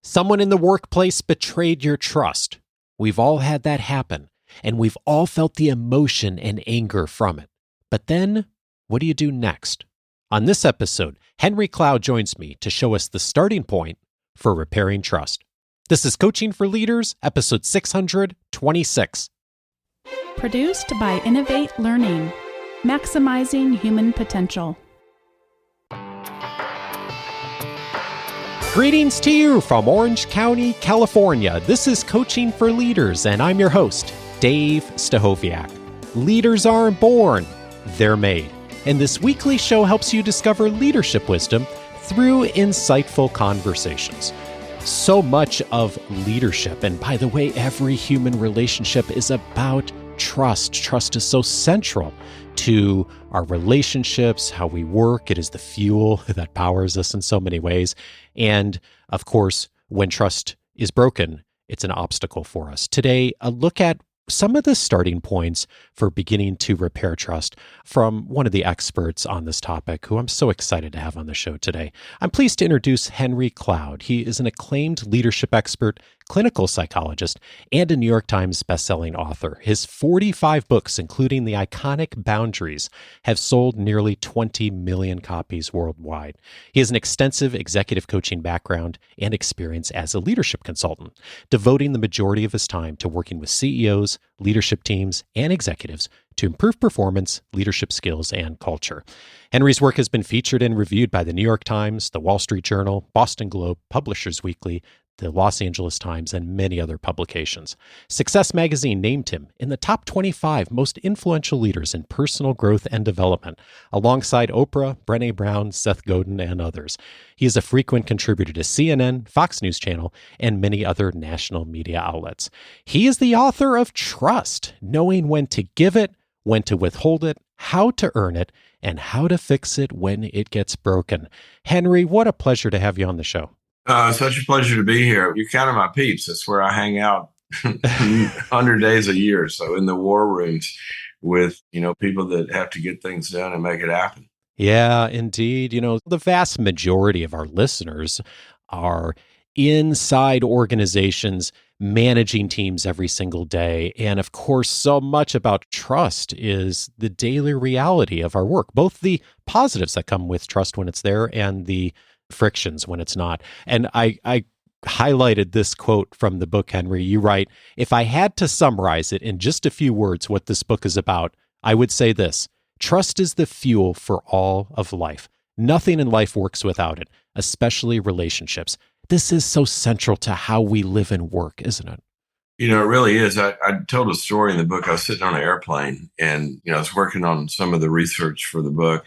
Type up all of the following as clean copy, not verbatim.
Someone in the workplace betrayed your trust. We've all had that happen, and we've all felt the emotion and anger from it. But then, what do you do next? On this episode, Henry Cloud joins me to show us the starting point for repairing trust. This is Coaching for Leaders, episode 626. Produced by Innovate Learning, maximizing human potential. Greetings to you from Orange County, California. This is Coaching for Leaders, and I'm your host, Dave Stachowiak. Leaders aren't born, they're made. And this weekly show helps you discover leadership wisdom through insightful conversations. So much of leadership, and by the way, every human relationship is about trust. Trust is so central to our relationships, how we work. It is the fuel that powers us in so many ways. And of course, when trust is broken, it's an obstacle for us. Today, a look at some of the starting points for beginning to repair trust from one of the experts on this topic, who I'm so excited to have on the show today. I'm pleased to introduce Henry Cloud. He is an acclaimed leadership expert, clinical psychologist, and a New York Times bestselling author. His 45 books, including the iconic Boundaries, have sold nearly 20 million copies worldwide. He has an extensive executive coaching background and experience as a leadership consultant, devoting the majority of his time to working with CEOs, leadership teams, and executives to improve performance, leadership skills, and culture. Henry's work has been featured and reviewed by the New York Times, the Wall Street Journal, Boston Globe, Publishers Weekly, the Los Angeles Times, and many other publications. Success Magazine named him in the top 25 most influential leaders in personal growth and development, alongside Oprah, Brené Brown, Seth Godin, and others. He is a frequent contributor to CNN, Fox News Channel, and many other national media outlets. He is the author of Trust, knowing when to give it, when to withhold it, how to earn it, and how to fix it when it gets broken. Henry, what a pleasure to have you on the show. Such a pleasure to be here. You're kind of my peeps. That's where I hang out 100 days a year. So in the war rooms with, people that have to get things done and make it happen. Yeah, indeed. The vast majority of our listeners are inside organizations managing teams every single day. And of course, so much about trust is the daily reality of our work, both the positives that come with trust when it's there and the frictions when it's not. And I highlighted this quote from the book, Henry. You write, "If I had to summarize it in just a few words what this book is about, I would say this: trust is the fuel for all of life. Nothing in life works without it, especially relationships. This is so central to how we live and work, isn't it?" It really is. I told a story in the book. I was sitting on an airplane and, I was working on some of the research for the book.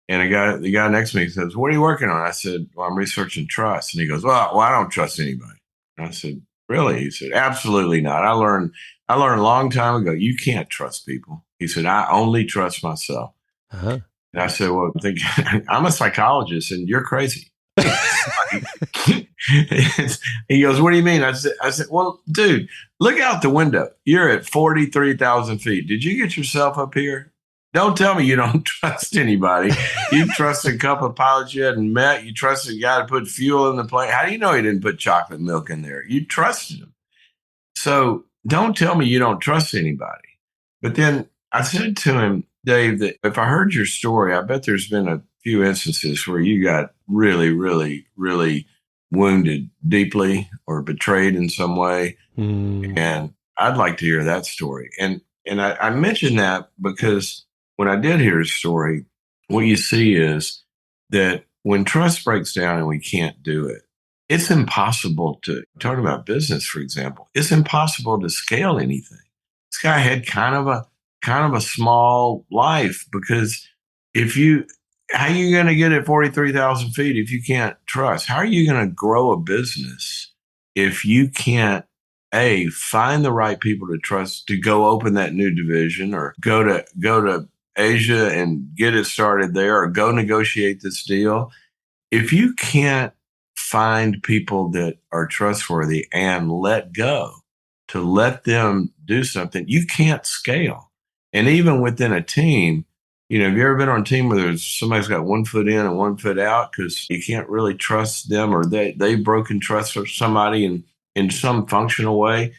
And the guy next to me says, "What are you working on?" I said, "Well, I'm researching trust." And he goes, well, I don't trust anybody." And I said, "Really?" He said, "Absolutely not. I learned a long time ago, you can't trust people." He said, "I only trust myself." Uh-huh. And I said, "Well, I'm a psychologist and you're crazy." He goes, "What do you mean?" I said, "Well, dude, look out the window. You're at 43,000 feet. Did you get yourself up here? Don't tell me you don't trust anybody. You trust a couple of pilots you hadn't met. You trusted a guy to put fuel in the plane. How do you know he didn't put chocolate milk in there? You trusted him. So don't tell me you don't trust anybody." But then I said to him, "Dave, that if I heard your story, I bet there's been a few instances where you got really, really, really wounded deeply or betrayed in some way. And I'd like to hear that story." And I mentioned that because when I did hear his story, what you see is that when trust breaks down and we can't do it, it's impossible to talk about business, for example. It's impossible to scale anything. This guy had kind of a small life because how are you going to get at 43,000 feet if you can't trust? How are you going to grow a business if you can't find the right people to trust to go open that new division or go to Asia and get it started there or go negotiate this deal? If you can't find people that are trustworthy and let go to let them do something, you can't scale. And even within a team, Have you ever been on a team where there's somebody's got 1 foot in and 1 foot out because you can't really trust them, or they've broken trust with somebody in some functional way?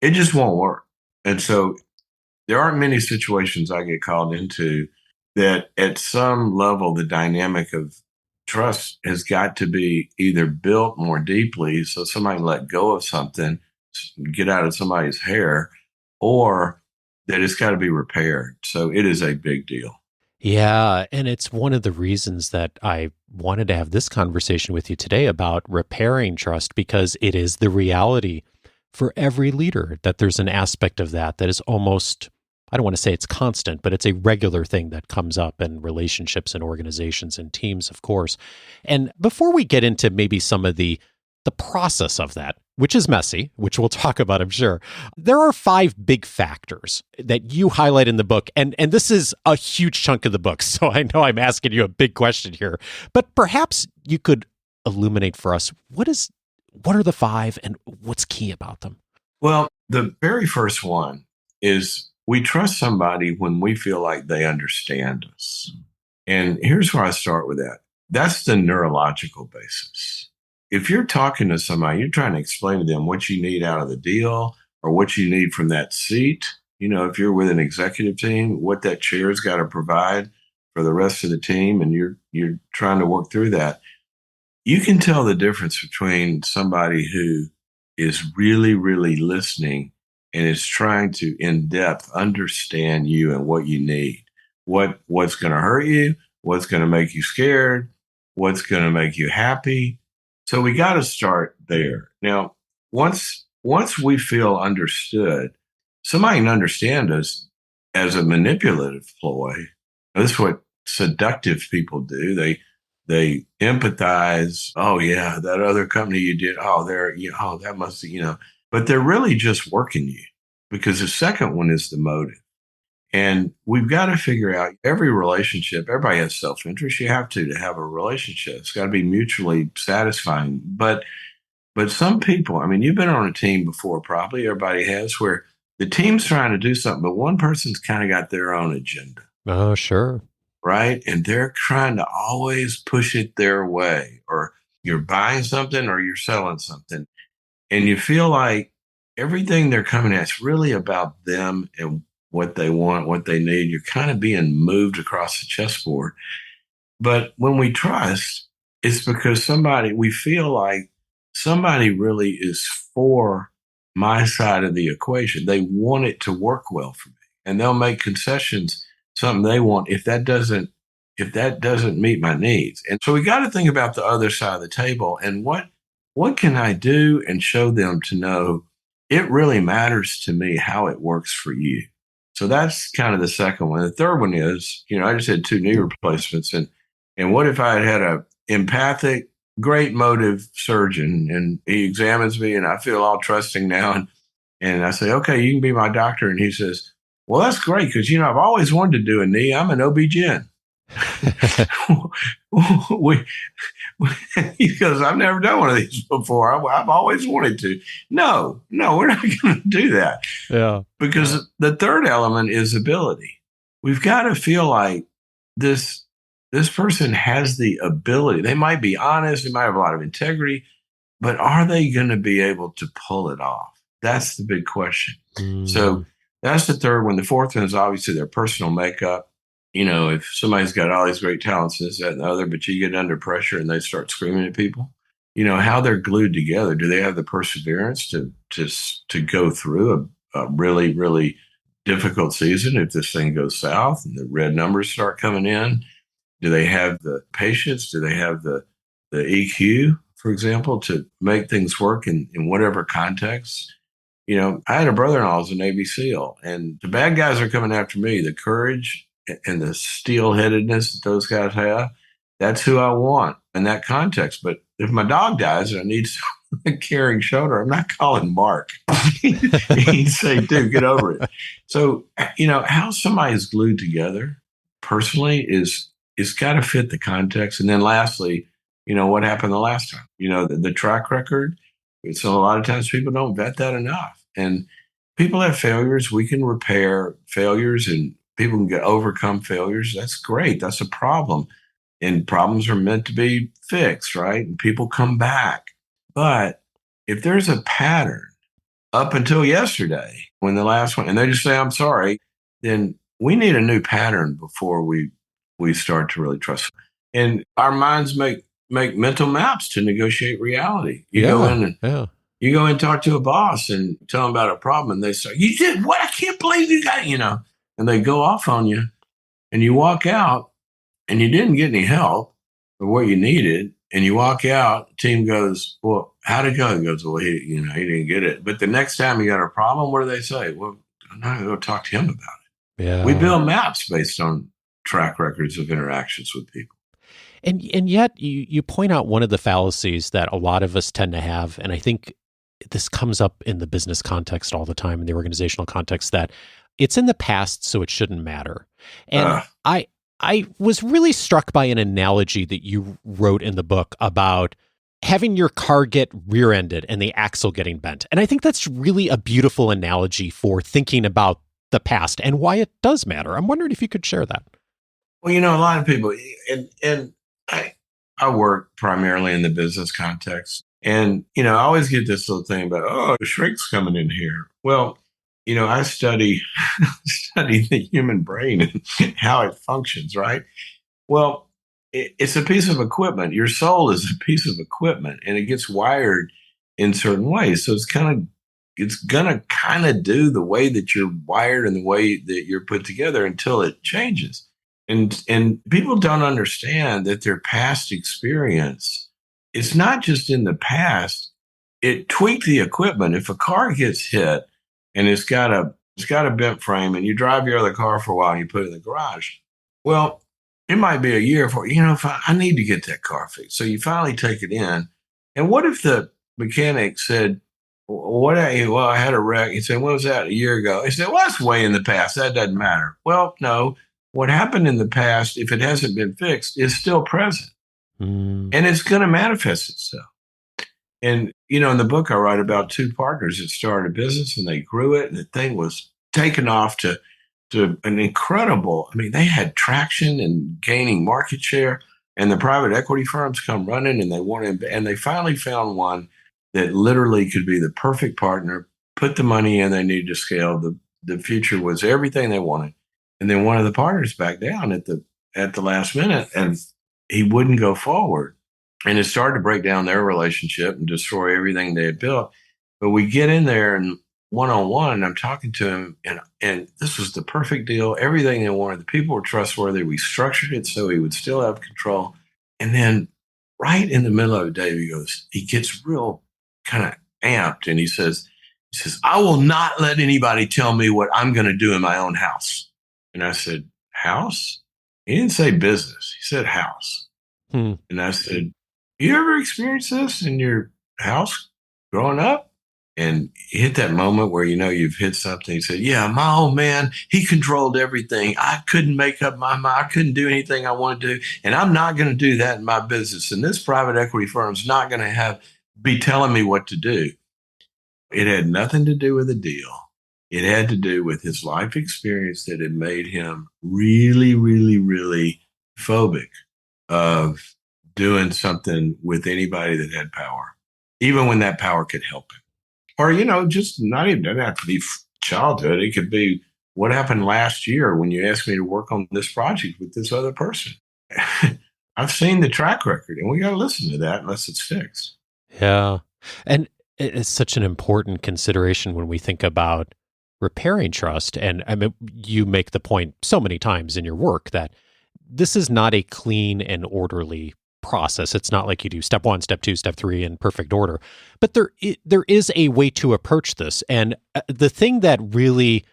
It just won't work. And so there aren't many situations I get called into that at some level, the dynamic of trust has got to be either built more deeply so somebody can let go of something, get out of somebody's hair, or that it's got to be repaired. So it is a big deal. Yeah, and it's one of the reasons that I wanted to have this conversation with you today about repairing trust, because it is the reality for every leader that there's an aspect of that is almost, I don't want to say it's constant, but it's a regular thing that comes up in relationships and organizations and teams, of course. And before we get into maybe some of the process of that, which is messy, which we'll talk about, I'm sure, there are 5 big factors that you highlight in the book. And this is a huge chunk of the book, so I know I'm asking you a big question here, but perhaps you could illuminate for us, what are the 5 and what's key about them? Well, the very first one is we trust somebody when we feel like they understand us. And here's where I start with that. That's the neurological basis. If you're talking to somebody, you're trying to explain to them what you need out of the deal or what you need from that seat. If you're with an executive team, what that chair's got to provide for the rest of the team, and you're trying to work through that, you can tell the difference between somebody who is really, really listening and is trying to in depth understand you and what you need, what's going to hurt you, what's going to make you scared, what's going to make you happy. So we got to start there. Now, once we feel understood, somebody can understand us as a manipulative ploy. This is what seductive people do. They empathize. Oh yeah, that other company you did. Oh, that must be, but they're really just working you, because the second one is the motive. And we've got to figure out every relationship. Everybody has self-interest. You have to have a relationship. It's got to be mutually satisfying. But some people, you've been on a team before, probably everybody has, where the team's trying to do something, but one person's kind of got their own agenda. Oh, sure. Right? And they're trying to always push it their way, or you're buying something or you're selling something. And you feel like everything they're coming at is really about them and what they want, what they need. You're kind of being moved across the chessboard. But when we trust, it's because we feel like somebody really is for my side of the equation. They want it to work well for me, and they'll make concessions, something they want, if that doesn't meet my needs. And so we got to think about the other side of the table, and what can I do and show them to know it really matters to me how it works for you. So that's kind of the second one. The third one is, I just had 2 knee replacements, and what if I had a empathic, great motive surgeon, and he examines me and I feel all trusting now, and I say, okay, you can be my doctor. And he says, well, that's great, because, I've always wanted to do a knee. I'm an OB-GYN. He goes, I've never done one of these before. I've always wanted to. No, we're not going to do that. Yeah. Because the third element is ability. We've got to feel like this person has the ability. They might be honest. They might have a lot of integrity, but are they going to be able to pull it off? That's the big question. So that's the third one. The fourth one is obviously their personal makeup. If somebody's got all these great talents, this, that, and the other, but you get under pressure and they start screaming at people, how they're glued together. Do they have the perseverance to go through a really, really difficult season if this thing goes south and the red numbers start coming in? Do they have the patience? Do they have the EQ, for example, to make things work in whatever context? I had a brother-in-law who's a Navy SEAL, and the bad guys are coming after me. The courage and the steel-headedness that those guys have, that's who I want in that context. But if my dog dies and I need a caring shoulder, I'm not calling Mark. He'd say, dude, get over it. So, how somebody's glued together personally is got to fit the context. And then lastly, what happened the last time? The track record. So a lot of times people don't vet that enough. And people have failures. We can repair failures, and people can overcome failures. That's great. That's a problem. And problems are meant to be fixed, right? And people come back. But if there's a pattern up until yesterday, when the last one, and they just say, I'm sorry, then we need a new pattern before we start to really trust. And our minds make mental maps to negotiate reality. You go in and you go and talk to a boss and tell them about a problem, and they say, you did what? I can't believe you got, and they go off on you, and you walk out and you didn't get any help or what you needed. And you walk out, the team goes, well, how'd it go? He goes, well, he didn't get it. But the next time you got a problem, what do they say? Well, I'm not going to go talk to him about it. Yeah. We build maps based on track records of interactions with people. And yet you point out one of the fallacies that a lot of us tend to have, and I think this comes up in the business context all the time, in the organizational context, that it's in the past, so it shouldn't matter. And I was really struck by an analogy that you wrote in the book about having your car get rear-ended and the axle getting bent. And I think that's really a beautiful analogy for thinking about the past and why it does matter. I'm wondering if you could share that. Well, a lot of people, and I work primarily in the business context. And, I always get this little thing about, the shrink's coming in here. Well, I study the human brain and how it functions, right? Well, it's a piece of equipment. Your soul is a piece of equipment, and it gets wired in certain ways. So it's gonna kind of do the way that you're wired and the way that you're put together until it changes. And people don't understand that their past experience, it's not just in the past. It tweaked the equipment. If a car gets hit and it's got a bent frame, and you drive your other car for a while and you put it in the garage, well, it might be a year for, if I need to get that car fixed. So you finally take it in. And what if the mechanic said, I had a wreck. He said, when was that? A year ago. He said, well, that's way in the past. That doesn't matter. Well, no. What happened in the past, if it hasn't been fixed, is still present. And it's going to manifest itself. And, in the book, I write about two partners that started a business and they grew it, and the thing was taken off to an incredible, they had traction and gaining market share, and the private equity firms come running and they wanted, and they finally found one that literally could be the perfect partner, put the money in they needed to scale. The future was everything they wanted. And then one of the partners backed down at the last minute, and he wouldn't go forward. And it started to break down their relationship and destroy everything they had built. But we get in there and one-on-one, and I'm talking to him, and this was the perfect deal. Everything they wanted. The people were trustworthy. We structured it so he would still have control. And then right in the middle of the day, he gets real kind of amped, and he says, I will not let anybody tell me what I'm going to do in my own house. And I said, house? He didn't say business. He said house. And I said, you ever experienced this in your house growing up? And he hit that moment where you've hit something. He said, yeah, my old man, he controlled everything. I couldn't make up my mind. I couldn't do anything I wanted to do. And I'm not going to do that in my business. And this private equity firm's not going to be telling me what to do. It had nothing to do with the deal. It had to do with his life experience that had made him really, really, really phobic of doing something with anybody that had power, even when that power could help him. Or, just not even, doesn't have to be childhood. It could be what happened last year when you asked me to work on this project with this other person. I've seen the track record, and we got to listen to that unless it's fixed. Yeah. And it's such an important consideration when we think about repairing trust. And you make the point so many times in your work that this is not a clean and orderly process. It's not like you do step 1, step 2, step 3 in perfect order. But there is a way to approach this. And the thing that really,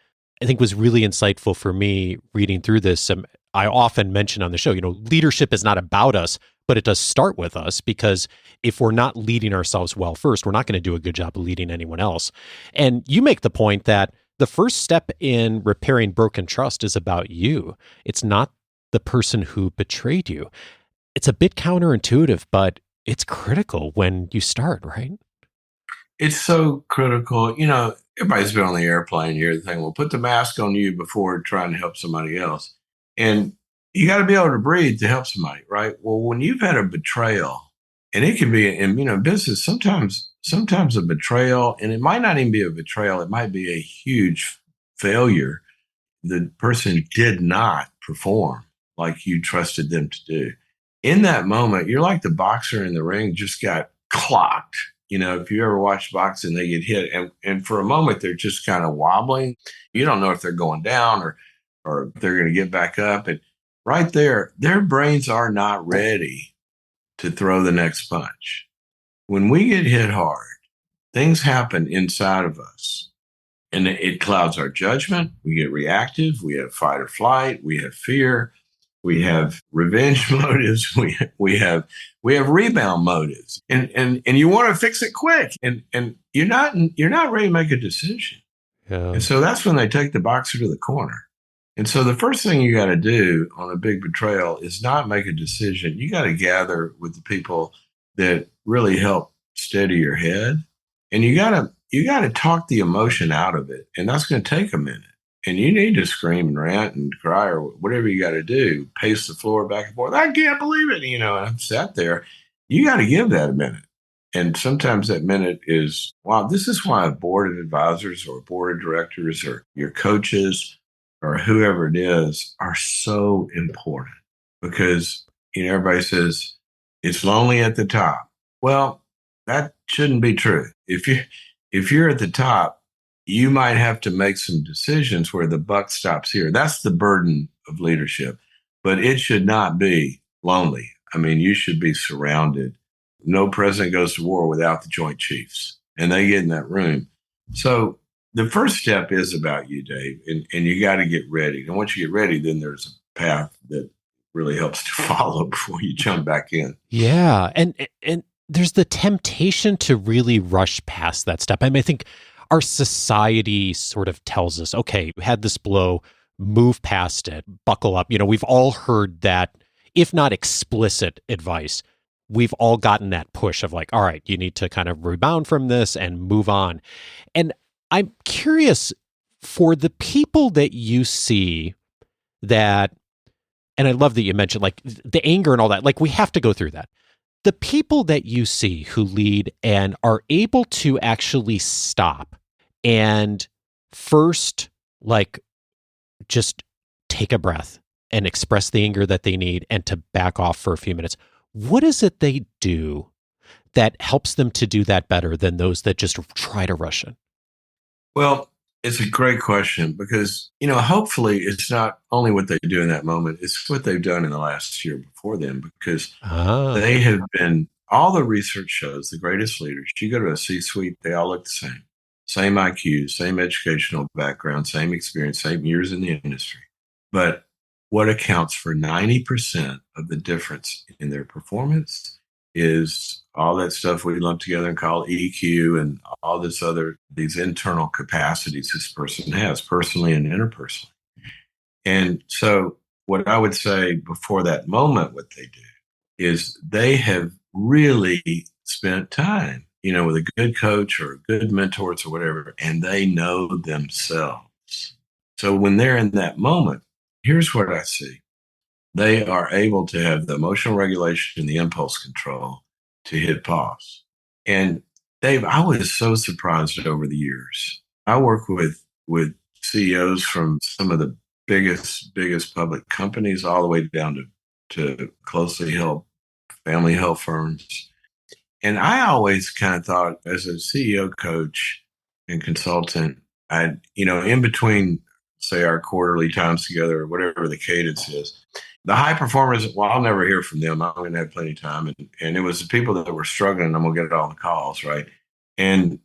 I think, was really insightful for me reading through this, I often mention on the show, leadership is not about us, but it does start with us, because if we're not leading ourselves well first, we're not going to do a good job of leading anyone else. And you make the point that the first step in repairing broken trust is about you. It's not the person who betrayed you. It's a bit counterintuitive, but it's critical when you start, right? it's so critical. Everybody's been on the airplane here. The thing, well, put the mask on you before trying to help somebody else. And you got to be able to breathe to help somebody, right? Well, when you've had a betrayal, and it can be in business, sometimes a betrayal, and it might not even be a betrayal, it might be a huge failure. The person did not perform like you trusted them to do. In that moment, you're like the boxer in the ring just got clocked. If you ever watch boxing, they get hit, and for a moment they're just kind of wobbling. You don't know if they're going down or if they're going to get back up. And right there, their brains are not ready to throw the next punch. When we get hit hard, things happen inside of us, and it clouds our judgment. We get reactive. We have fight or flight. We have fear. We have revenge motives. We have rebound motives, and you want to fix it quick, and you're not ready to make a decision. Yeah. And so that's when they take the boxer to the corner. And so the first thing you got to do on a big betrayal is not make a decision. You got to gather with the people that really help steady your head, and you got to talk the emotion out of it, and that's going to take a minute. And you need to scream and rant and cry or whatever you got to do, pace the floor back and forth. I can't believe it. And I've sat there. You got to give that a minute. And sometimes that minute is, wow, this is why a board of advisors or a board of directors or your coaches or whoever it is are so important, because everybody says it's lonely at the top. Well, that shouldn't be true. If you're at the top, you might have to make some decisions where the buck stops here. That's the burden of leadership, but it should not be lonely. I mean, you should be surrounded. No president goes to war without the Joint Chiefs, and they get in that room. So the first step is about you, Dave, and you got to get ready. And once you get ready, then there's a path that really helps to follow before you jump back in. Yeah, and there's the temptation to really rush past that step. I mean, I think our society sort of tells us, okay, we had this blow, move past it, buckle up. We've all heard that, if not explicit advice, we've all gotten that push of like, all right, you need to kind of rebound from this and move on. And I'm curious, for the people that you see that, and I love that you mentioned like the anger and all that, like we have to go through that. The people that you see who lead and are able to actually stop and first, like, just take a breath and express the anger that they need and to back off for a few minutes. What is it they do that helps them to do that better than those that just try to rush it? Well, it's a great question because, hopefully it's not only what they do in that moment, it's what they've done in the last year before them, because they have been, all the research shows the greatest leaders, you go to a C-suite, they all look the same. Same IQ, same educational background, same experience, same years in the industry. But what accounts for 90% of the difference in their performance is all that stuff we lump together and call EQ and all these internal capacities this person has, personally and interpersonally. And so what I would say before that moment, what they do is they have really spent time, with a good coach or good mentors or whatever, and they know themselves. So when they're in that moment, here's what I see. They are able to have the emotional regulation and the impulse control to hit pause. And Dave, I was so surprised over the years. I work with CEOs from some of the biggest public companies all the way down to closely held family health firms. And I always kind of thought, as a CEO coach and consultant, in between, say, our quarterly times together or whatever the cadence is, the high performers, well, I'll never hear from them. I'm going to have plenty of time. And it was the people that were struggling, I'm going to get all the calls, right? And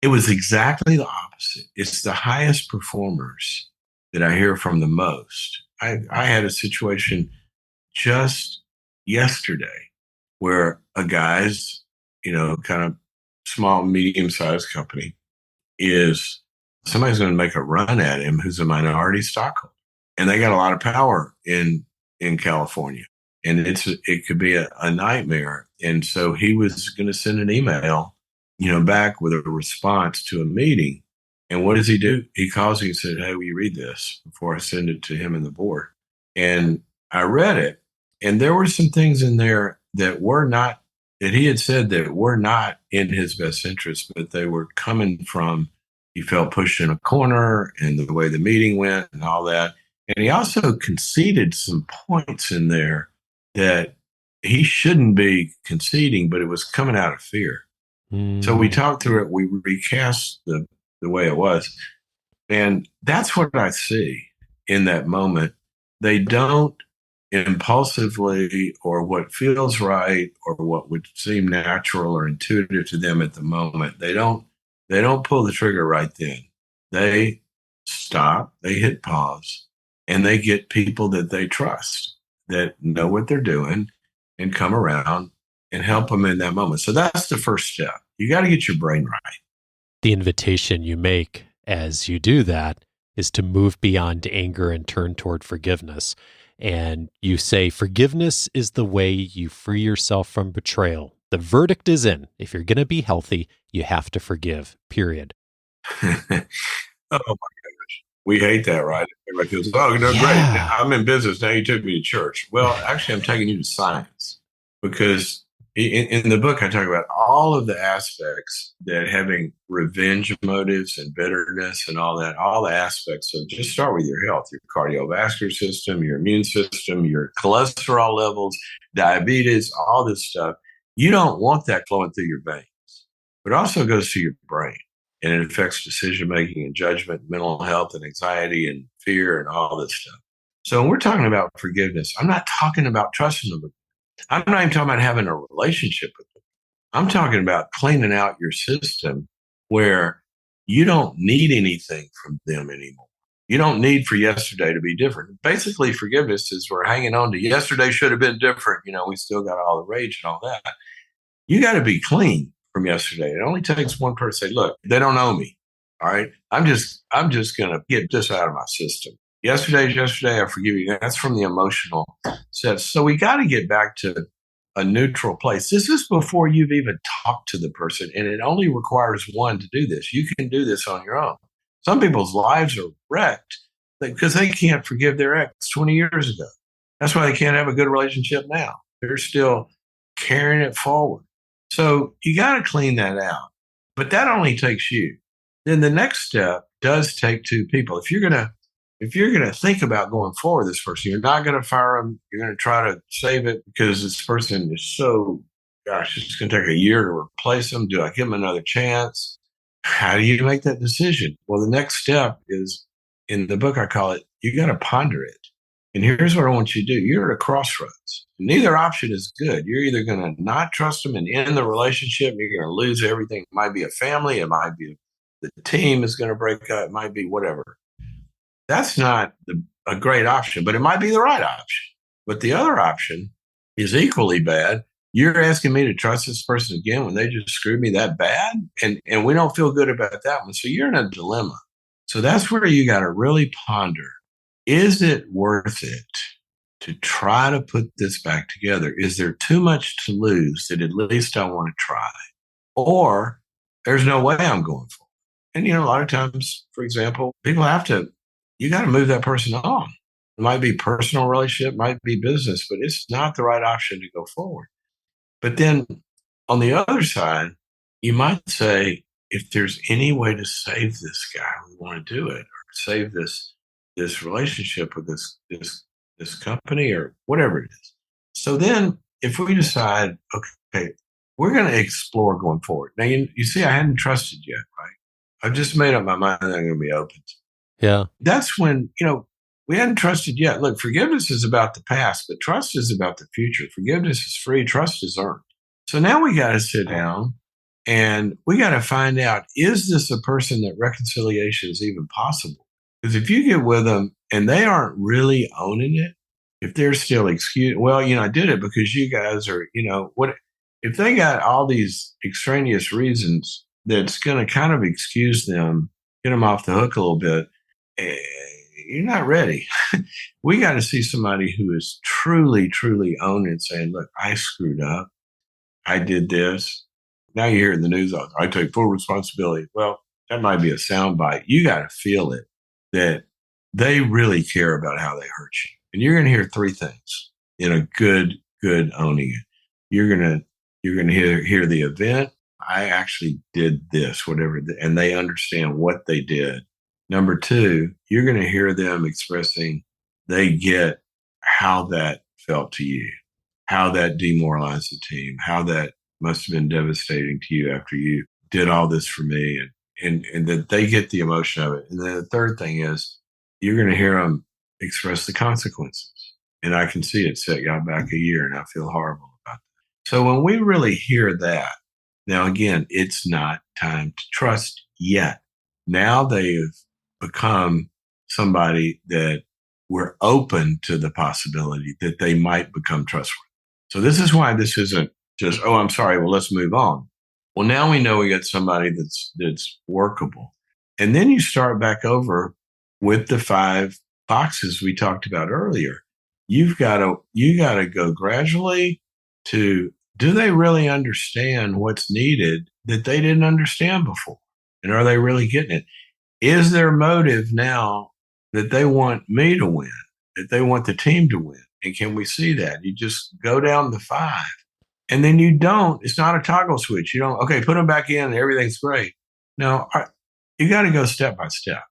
it was exactly the opposite. It's the highest performers that I hear from the most. I had a situation just yesterday where a guy's, kind of small, medium-sized company is somebody's going to make a run at him who's a minority stockholder. And they got a lot of power in California. And it could be a nightmare. And so he was going to send an email back with a response to a meeting. And what does he do? He calls me and said, "Hey, will you read this before I send it to him and the board?" And I read it, and there were some things in there that he had said that were not in his best interest, but they were coming from, he felt pushed in a corner and the way the meeting went and all that. And he also conceded some points in there that he shouldn't be conceding, but it was coming out of fear. So we talked through it. We recast the way it was. And that's what I see in that moment. They don't impulsively, or what feels right, or what would seem natural or intuitive to them at the moment. They don't pull the trigger right then. They stop, they hit pause, and they get people that they trust, that know what they're doing, and come around and help them in that moment. So that's the first step. You got to get your brain right. The invitation you make as you do that is to move beyond anger and turn toward forgiveness. And you say forgiveness is the way you free yourself from betrayal. The verdict is in. If you're going to be healthy, you have to forgive, period. Oh my gosh. We hate that, right? Everybody goes, "Oh, no, Yeah. great. I'm in business. Now you took me to church." Well, actually, I'm taking you to science, because in the book, I talk about all of the aspects that having revenge motives and bitterness and all that, all the aspects. So just start with your health, your cardiovascular system, your immune system, your cholesterol levels, diabetes, all this stuff. You don't want that flowing through your veins, but it also goes to your brain, and it affects decision making and judgment, mental health and anxiety and fear and all this stuff. So when we're talking about forgiveness, I'm not talking about trusting them. I'm not even talking about having a relationship with them. I'm talking about cleaning out your system where you don't need anything from them anymore. You don't need for yesterday to be different. Basically, forgiveness is we're hanging on to yesterday should have been different. We still got all the rage and all that. You got to be clean from yesterday. It only takes one person to say, "Look, they don't know me. All right. I'm just going to get this out of my system. Yesterday's yesterday. I forgive you." That's from the emotional sense. So we got to get back to a neutral place. This is before you've even talked to the person. And it only requires one to do this. You can do this on your own. Some people's lives are wrecked because they can't forgive their ex 20 years ago. That's why they can't have a good relationship now. They're still carrying it forward. So you got to clean that out. But that only takes you. Then the next step does take two people. If you're gonna think about going forward with this person, you're not gonna fire them. You're gonna try to save it because this person is so, gosh, it's gonna take a year to replace them. Do I give them another chance? How do you make that decision? Well, the next step is, in the book I call it, you got to ponder it. And here's what I want you to do. You're at a crossroads. Neither option is good. You're either going to not trust them and end the relationship, and you're going to lose everything. It might be a family. It might be the team is going to break up. It might be whatever. That's not a great option, but it might be the right option. But the other option is equally bad. You're asking me to trust this person again when they just screwed me that bad? And we don't feel good about that one. So you're in a dilemma. So that's where you got to really ponder. Is it worth it to try to put this back together? Is there too much to lose that at least I want to try? Or there's no way I'm going for it. And, a lot of times, for example, you got to move that person on. It might be personal relationship, might be business, but it's not the right option to go forward. But then on the other side, you might say, if there's any way to save this guy, we want to do it, or save this relationship with this company or whatever it is. So then if we decide, okay, we're going to explore going forward. Now, you see, I hadn't trusted yet, right? I've just made up my mind that I'm going to be open to. Yeah. That's when, we hadn't trusted yet. Look, forgiveness is about the past, but trust is about the future. Forgiveness is free. Trust is earned. So now we got to sit down and we got to find out, is this a person that reconciliation is even possible? Because if you get with them and they aren't really owning it, if they're still I did it because you guys are, what if they got all these extraneous reasons that's going to kind of excuse them, get them off the hook a little bit, you're not ready. We got to see somebody who is truly, truly owning it, saying, "Look, I screwed up. I did this. now you hear in the news, I take full responsibility. Well, that might be a soundbite. You got to feel it that they really care about how they hurt you. And you're going to hear three things in a good owning it. You're going to hear the event. I actually did this, whatever, and they understand what they did. Number two, you're going to hear them expressing they get how that felt to you, how that demoralized the team, how that must have been devastating to you after you did all this for me, and that they get the emotion of it. And then the third thing is you're going to hear them express the consequences. And I can see it set y'all back a year, and I feel horrible about that. So when we really hear that, now again, it's not time to trust yet. Now they've become somebody that we're open to the possibility that they might become trustworthy. So this is why this isn't just, oh, I'm sorry, well, let's move on. Well, now we know we got somebody that's workable. And then you start back over with the 5 boxes we talked about earlier. You got to go gradually to, do they really understand what's needed that they didn't understand before? And are they really getting it? Is their motive now that they want me to win, that they want the team to win? And can we see that? You just go down the 5. And then you don't, it's not a toggle switch. You don't, okay, put them back in and everything's great. No, you got to go step by step,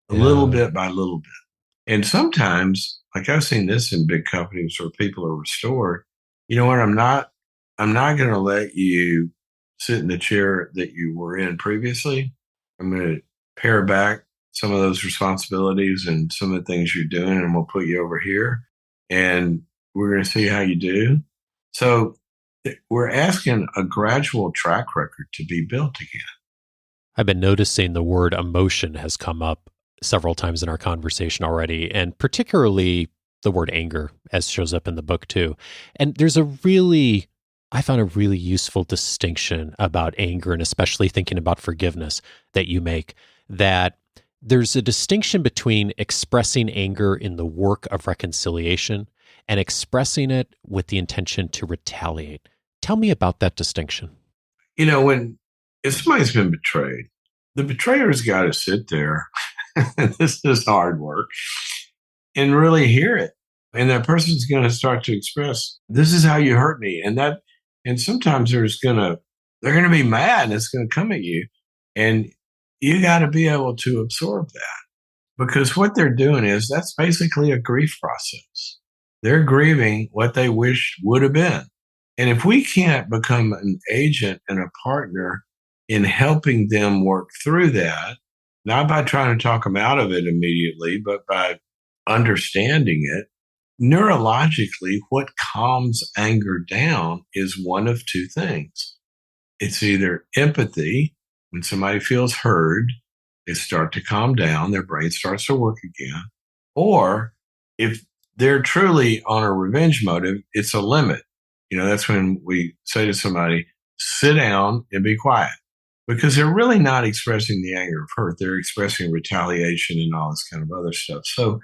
a little bit by little bit. And sometimes, like I've seen this in big companies where people are restored, you know what, I'm not going to let you sit in the chair that you were in previously. I'm going to pare back some of those responsibilities and some of the things you're doing, and we'll put you over here, and we're going to see how you do. So we're asking a gradual track record to be built again. I've been noticing the word emotion has come up several times in our conversation already, and particularly the word anger, as shows up in the book too. And there's I found a really useful distinction about anger, and especially thinking about forgiveness that you make, that there's a distinction between expressing anger in the work of reconciliation and expressing it with the intention to retaliate. Tell me about that distinction. You know, if somebody's been betrayed, the betrayer's got to sit there, this is hard work, and really hear it. And that person's going to start to express, this is how you hurt me. And sometimes they're going to be mad, and it's going to come at you. And you got to be able to absorb that, because what they're doing is that's basically a grief process. They're grieving what they wish would have been. And if we can't become an agent and a partner in helping them work through that, not by trying to talk them out of it immediately, but by understanding it, neurologically, what calms anger down is one of two things. It's either empathy. When somebody feels heard, they start to calm down, their brain starts to work again. Or if they're truly on a revenge motive, it's a limit. You know, that's when we say to somebody, sit down and be quiet, because they're really not expressing the anger of hurt. They're expressing retaliation and all this kind of other stuff. So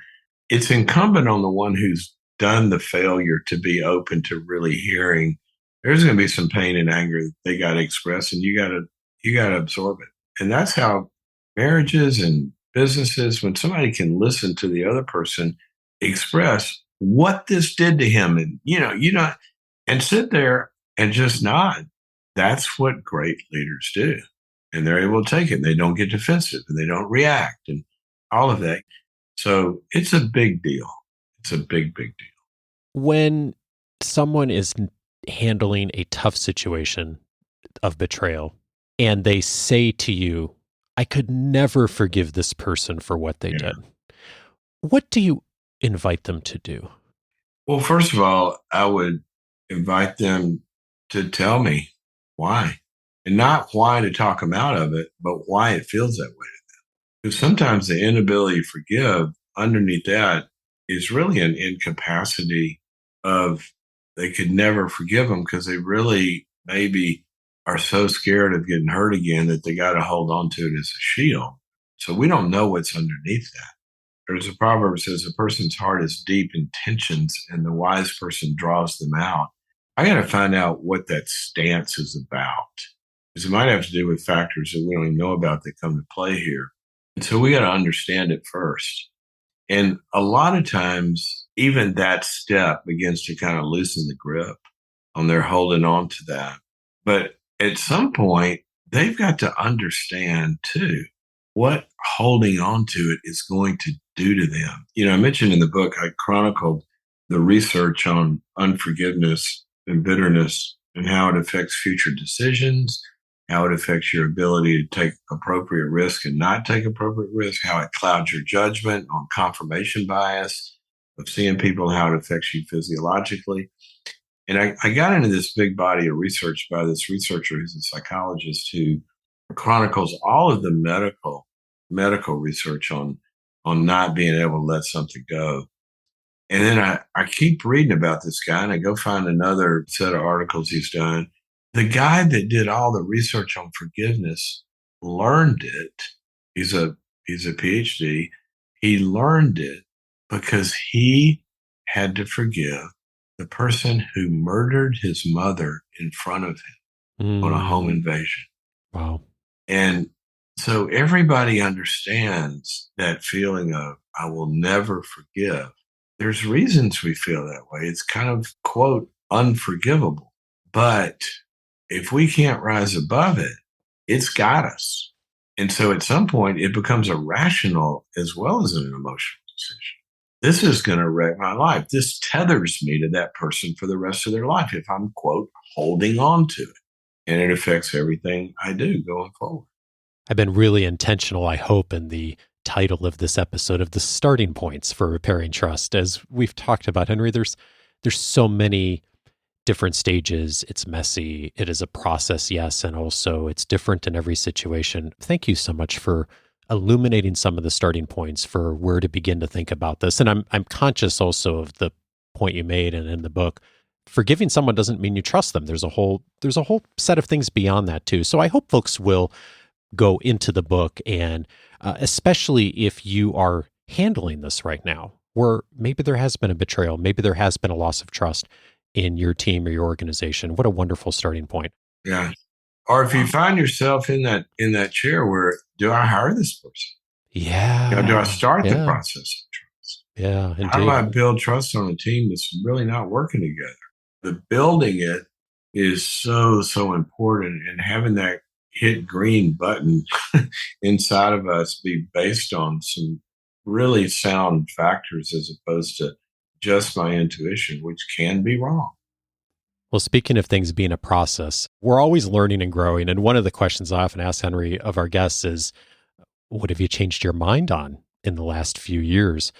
it's incumbent on the one who's done the failure to be open to really hearing. There's going to be some pain and anger that they got to express, and you got to absorb it. And that's how marriages and businesses, when somebody can listen to the other person express what this did to him, and and sit there and just nod. That's what great leaders do. And they're able to take it, and they don't get defensive, and they don't react, and all of that. So it's a big deal. It's a big, big deal. When someone is handling a tough situation of betrayal and they say to you, I could never forgive this person for what they did, what do you invite them to do? Well, first of all, I would invite them to tell me why, and not why to talk them out of it, but why it feels that way to them. Because sometimes the inability to forgive, underneath that, is really an incapacity of they could never forgive them because they really maybe are so scared of getting hurt again that they got to hold on to it as a shield. So we don't know what's underneath that. There's a proverb that says a person's heart is deep in tensions, and the wise person draws them out. I got to find out what that stance is about. Because it might have to do with factors that we don't even know about that come to play here. And so we got to understand it first. And a lot of times, even that step begins to kind of loosen the grip on their holding on to that. But at some point, they've got to understand too what holding on to it is going to do to them. I mentioned in the book, I chronicled the research on unforgiveness and bitterness and how it affects future decisions, how it affects your ability to take appropriate risk and not take appropriate risk, how it clouds your judgment on confirmation bias of seeing people, how it affects you physiologically. And I got into this big body of research by this researcher who's a psychologist who chronicles all of the medical research on not being able to let something go. And then I keep reading about this guy, and I go find another set of articles he's done. The guy that did all the research on forgiveness learned it. He's a PhD. He learned it because he had to forgive the person who murdered his mother in front of him on a home invasion. Wow. And so everybody understands that feeling of, I will never forgive. There's reasons we feel that way. It's kind of, quote, unforgivable. But if we can't rise above it, it's got us. And so at some point, it becomes a rational as well as an emotional decision. This is going to wreck my life. This tethers me to that person for the rest of their life if I'm, quote, holding on to it. And it affects everything I do going forward. I've been really intentional, I hope, in the title of this episode of the starting points for repairing trust. As we've talked about, Henry, there's so many different stages. It's messy. It is a process, yes, and also it's different in every situation. Thank you so much for illuminating some of the starting points for where to begin to think about this. And I'm conscious also of the point you made and in the book. Forgiving someone doesn't mean you trust them. There's a whole set of things beyond that too. So I hope folks will go into the book, and especially if you are handling this right now, where maybe there has been a betrayal, maybe there has been a loss of trust in your team or your organization. What a wonderful starting point. Yeah. Or if you find yourself in that chair where, do I hire this person? Yeah. Do I start the process of trust? Yeah. Indeed. How do I build trust on a team that's really not working together? The building it is so, so important, and having that hit green button inside of us be based on some really sound factors as opposed to just my intuition, which can be wrong. Well, speaking of things being a process, we're always learning and growing. And one of the questions I often ask, Henry, of our guests is, what have you changed your mind on in the last few years?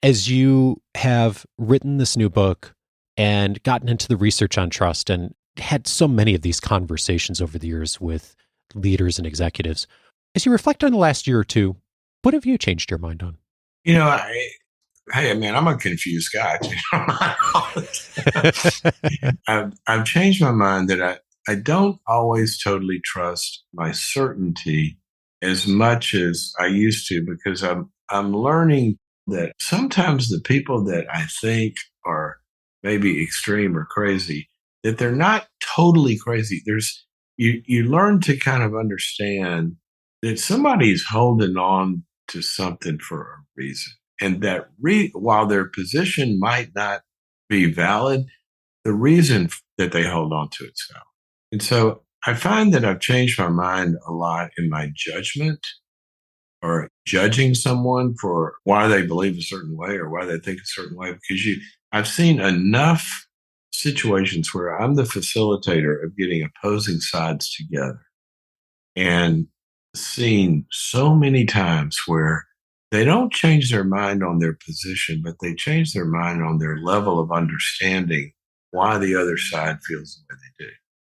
As you have written this new book and gotten into the research on trust and had so many of these conversations over the years with leaders and executives, as you reflect on the last year or two, what have you changed your mind on? Hey, man, I'm a confused guy. I've changed my mind that I don't always totally trust my certainty as much as I used to, because I'm learning that sometimes the people that I think are maybe extreme or crazy, that they're not totally crazy. You learn to kind of understand that somebody's holding on to something for a reason. And that while their position might not be valid, the reason that they hold on to it's valid. And so I find that I've changed my mind a lot in my judgment or judging someone for why they believe a certain way or why they think a certain way, because I've seen enough situations where I'm the facilitator of getting opposing sides together, and seen so many times where they don't change their mind on their position, but they change their mind on their level of understanding why the other side feels the way they do.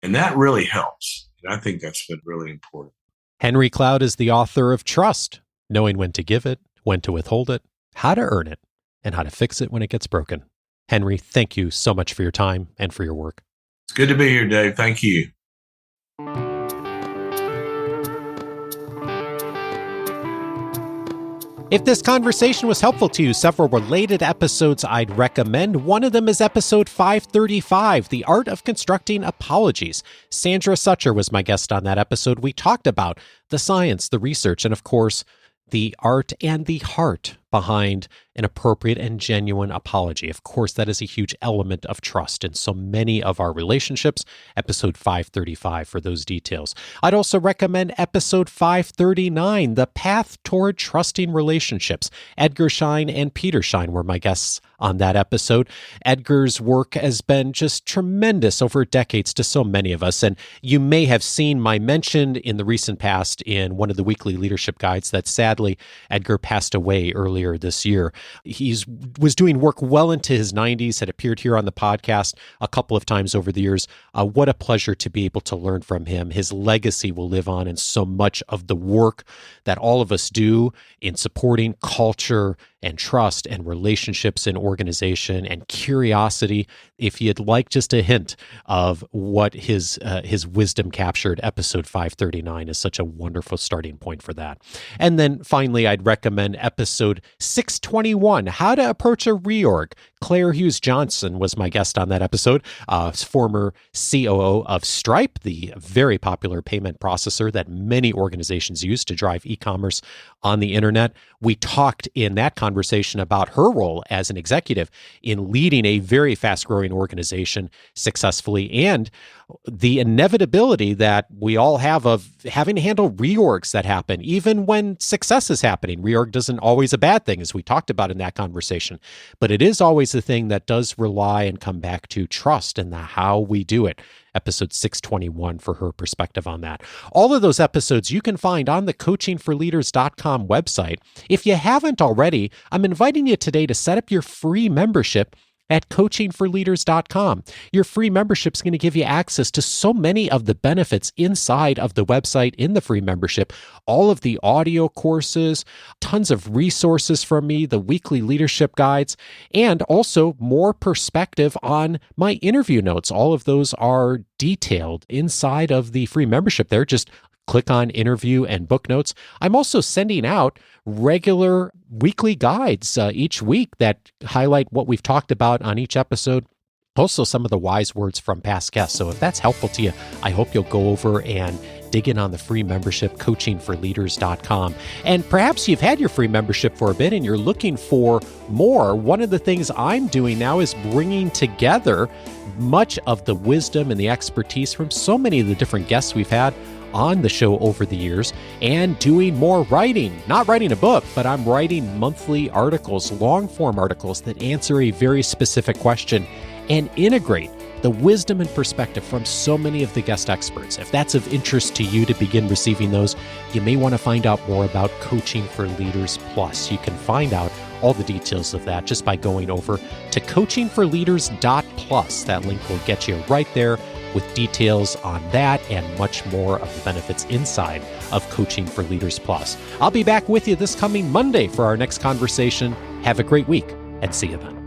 And that really helps. And I think that's been really important. Henry Cloud is the author of Trust, Knowing When to Give It, When to Withhold It, How to Earn It, and How to Fix It When It Gets Broken. Henry, thank you so much for your time and for your work. It's good to be here, Dave. Thank you. If this conversation was helpful to you, several related episodes I'd recommend. One of them is episode 535, The Art of Constructing Apologies. Sandra Sucher was my guest on that episode. We talked about the science, the research, and of course, the art and the heart behind an appropriate and genuine apology. Of course, that is a huge element of trust in so many of our relationships. Episode 535 for those details. I'd also recommend episode 539, The Path Toward Trusting Relationships. Edgar Schein and Peter Schein were my guests on that episode. Edgar's work has been just tremendous over decades to so many of us. And you may have seen my mention in the recent past in one of the weekly leadership guides that sadly Edgar passed away earlier this year. He was doing work well into his 90s, had appeared here on the podcast a couple of times over the years. What a pleasure to be able to learn from him. His legacy will live on in so much of the work that all of us do in supporting culture and trust and relationships in organization and curiosity. If you'd like just a hint of what his wisdom captured, episode 539 is such a wonderful starting point for that. And then finally, I'd recommend episode 621, How to Approach a Reorg. Claire Hughes Johnson was my guest on that episode, former COO of Stripe, the very popular payment processor that many organizations use to drive e-commerce on the internet. We talked in that conversation about her role as an executive in leading a very fast-growing organization successfully and the inevitability that we all have of having to handle reorgs that happen, even when success is happening. Reorg isn't always a bad thing, as we talked about in that conversation, but it is always the thing that does rely and come back to trust and the how we do it. Episode 621 for her perspective on that. All of those episodes you can find on the coachingforleaders.com website. If you haven't already, I'm inviting you today to set up your free membership at coachingforleaders.com. Your free membership is going to give you access to so many of the benefits inside of the website in the free membership, all of the audio courses, tons of resources from me, the weekly leadership guides, and also more perspective on my interview notes. All of those are detailed inside of the free membership there. Just click on interview and book notes. I'm also sending out regular weekly guides each week that highlight what we've talked about on each episode. Also, some of the wise words from past guests. So if that's helpful to you, I hope you'll go over and dig in on the free membership, coachingforleaders.com. And perhaps you've had your free membership for a bit and you're looking for more. One of the things I'm doing now is bringing together much of the wisdom and the expertise from so many of the different guests we've had on the show over the years and doing more writing. Not writing a book, but I'm writing monthly articles, long-form articles that answer a very specific question and integrate the wisdom and perspective from so many of the guest experts. If that's of interest to you to begin receiving those, you may want to find out more about Coaching for Leaders Plus. You can find out all the details of that just by going over to coachingforleaders.plus. That link will get you right there with details on that and much more of the benefits inside of Coaching for Leaders Plus. I'll be back with you this coming Monday for our next conversation. Have a great week and see you then.